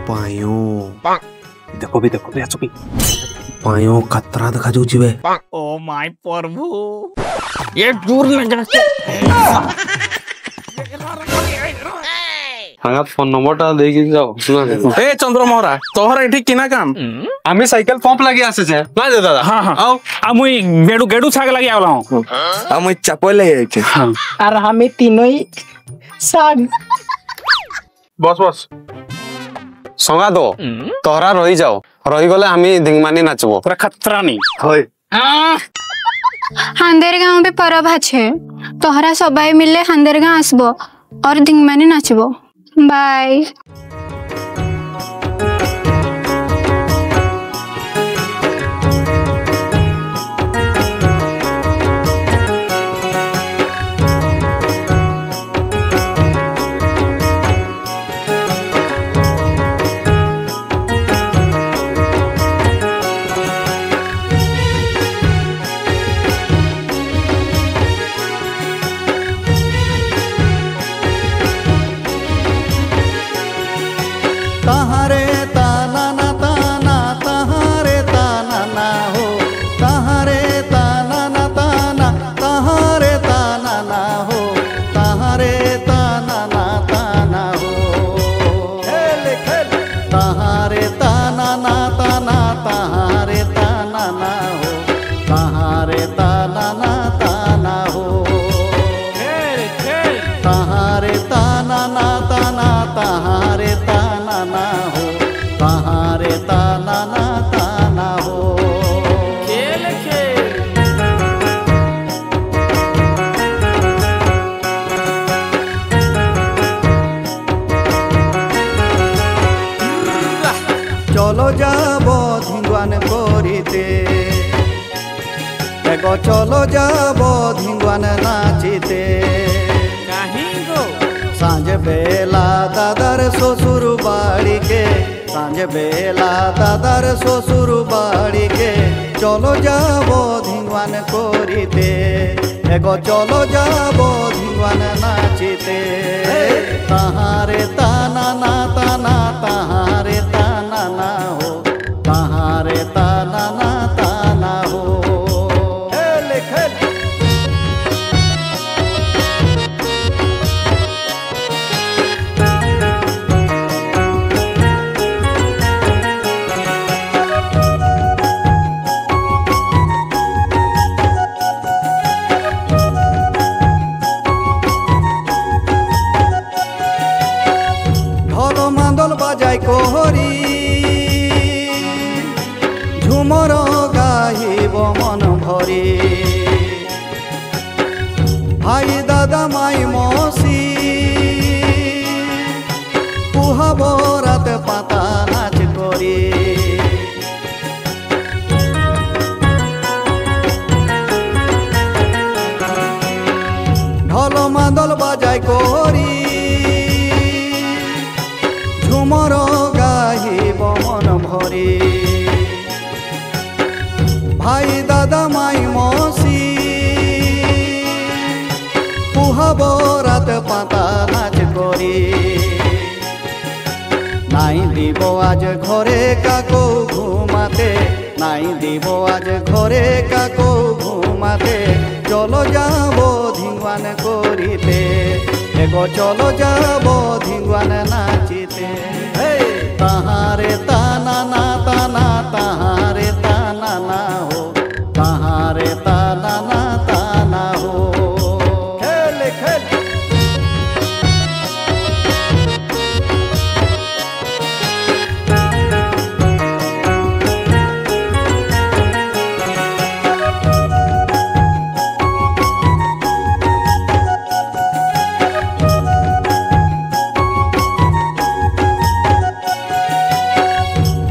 पायो देखो भी आसो भी पायो खतरा देखा जाउची बे ओ माय प्रभु ये दूर न जाके हां फोन नंबरटा देगी जाओ सुना ए चंद्रमोहरा तोहरा एठी किना काम आमी साइकिल पंप लगी आसे छे ना दे दादा हां हां आओ आ मुई गेडू गेडू छाग लगी आवला हूं आ मैं चप्पल ले आई छे और हमें तीनों ही साग बस संगा दो तोहरा रही जाओ रही गले आमी धिंगमानी नाचबो पूरा खतरा नहीं होय हांदेर गांव पे परब है तोहरा सबाई मिलले हांदेर गांव आसबो और धिंगमानी नाचबो बाय चलो जाबो धिंगवान करिते एगो चलो जाबो धिंगवान नाचिते काहे गो सांझ बेला दादर ससुर बाड़ी के सांझ बेला दादर ससुर बाड़ी के चलो जाबो धिंगवान करिते एगो चलो जाबो धिंगवान नाचिते तहारे ताना ना ताना तहारे ताना ना हो तहारे ताना ना ताना हो বাজাই কোহরি ঝুমর গাহিব মন ভরি ভাই দাদা মাই মসি পুহাব রাত পাতা নাচ করি ঢোল মাদল বাজাই কোহরি ঝুমর গাহিব মন ভরি ভাই দাদা মাই মসি পুহাব রাত পাতা নাচ করি নাই দিব আজ ঘরে কাকো ঘুমাতে নাই দিব আজ ঘরে কাকো ঘুমাতে চলো যাবো ধিংওয়ান করিতে एगो चलो जाबो धिंगवान नाचिते तहारे ताना ना ताना तहारे ताना ना हो तहारे ताना ना ताना हो खेल खेल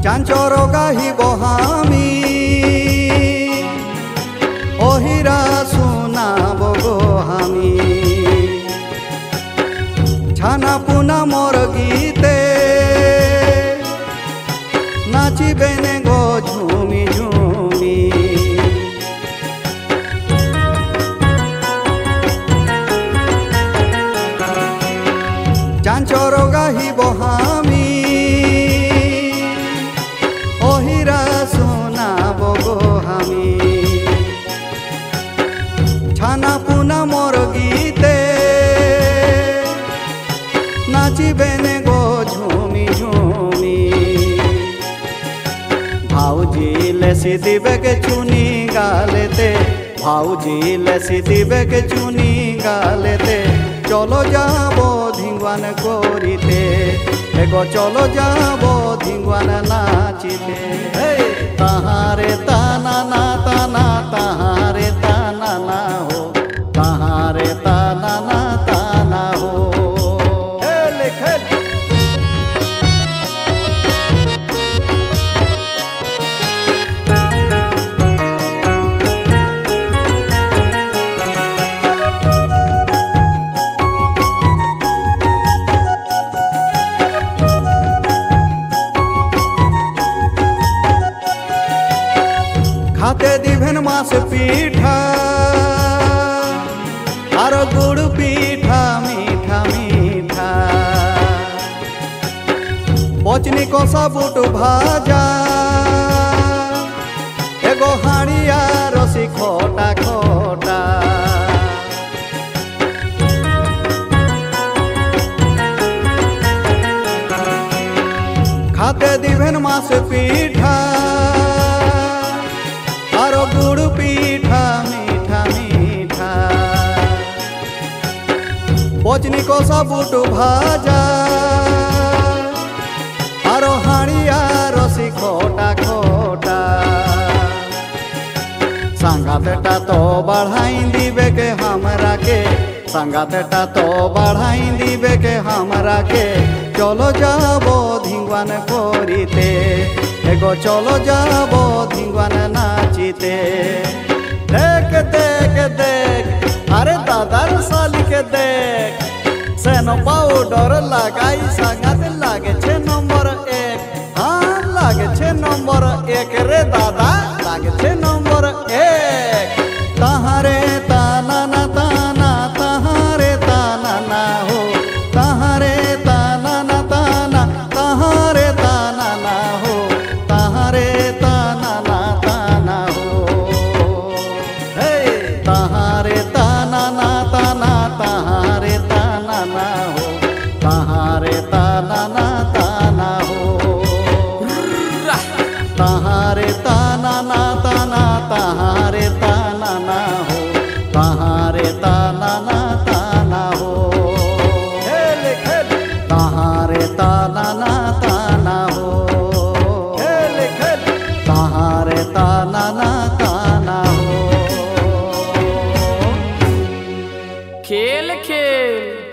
चांचर गाहिब हामी ओहिरा सुनाब गो हामी छाना पुना मोर गीते नाचिबेने गो झूमी झूमी चांचर गाहिब हामी नाचिबेने गो झूमी झूमी भाऊजी लेसी दिबे के चुनी गालेते भाऊजी लेसी दिबे के चुनी गालेते चलो जाबो धिंगवान करिते एगो चलो जाबो धिंगवान नाचिते ताहारे ताना ना ताना ताहारे ताना ना हो ताहारे ताना ना ताना हो खाते दिभेन मास पीठा और गुड़ पीठा मीठा मीठा पचनी को सबुट भाजा एगो हाड़िया रसी खोटा खोटा खाते दिभेन मास पीठा आरो गुड़ पीठा मीठा मीठा पचनी को सबुट भाजा आरो हाड़िया रसी खोटा खोटा संगातेटा तो बढ़ाई दिबे के हमरा के संगातेटा तो बढ़ाई दिबे के हमरा के चलो जाबो धिंगवान करिते एगो चलो जाबो धिंगवान नाचिते देख देख देख अरे दादार साली के देख सेनो पाउडर लगाई संगात लागे 6 नंबर 1 हाँ लागे 6 नंबर 1 रे दादा लागे 6 नंबर 1 ताहारे ताना ना ताना ताहारे ताना ना हो ताहारे ताना ना ताना ताहारे ताना ना हो ताहारे ताना ना ताना हो हे ताहारे ताना ना ताना ताहारे ताना ना हो ताहारे ताना ना ताना हो ताहारे ताना ना ताना ताहारे ताना ना हो ताहारे ताना ना ताना हो ताहारे ताना ना ताना हो ताहारे ताना ना ताना हो खेल खेल